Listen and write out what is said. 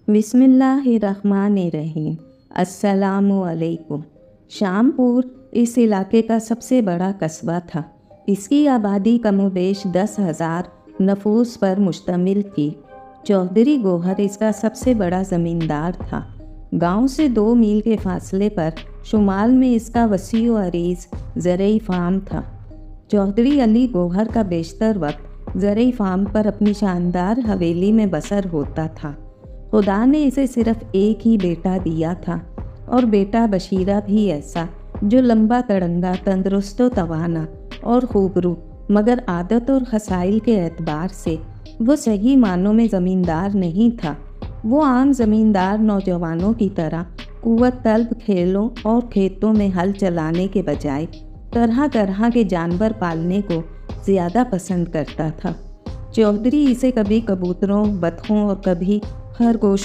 बिस्मिल्लाहिर्रहमानिर्रहीम। अस्सलामुअलैकुम। शामपुर इस इलाके का सबसे बड़ा कस्बा था। इसकी आबादी कमोबेश 10,000 नफूस पर मुश्तमिल थी। चौधरी गौहर इसका सबसे बड़ा ज़मींदार था। गांव से 2 मील के फासले पर शुमाल में इसका वसी व अरीज़ ज़रई फार्म था। चौधरी अली गौहर का बेशतर वक्त ज़रई फार्म पर अपनी शानदार हवेली में बसर होता था। खुदा ने इसे सिर्फ एक ही बेटा दिया था, और बेटा बशीरा भी ऐसा जो लंबा तड़ंगा, तंदुरुस्त व तवाना और खूबरू, मगर आदत और खसाइल के एतबार से वो सही मानों में ज़मींदार नहीं था। वो आम ज़मींदार नौजवानों की तरह कुव्वत तलब खेलों और खेतों में हल चलाने के बजाय तरह तरह के जानवर पालने को ज़्यादा पसंद करता था। चौधरी इसे कभी कबूतरों, बतखों और कभी खरगोश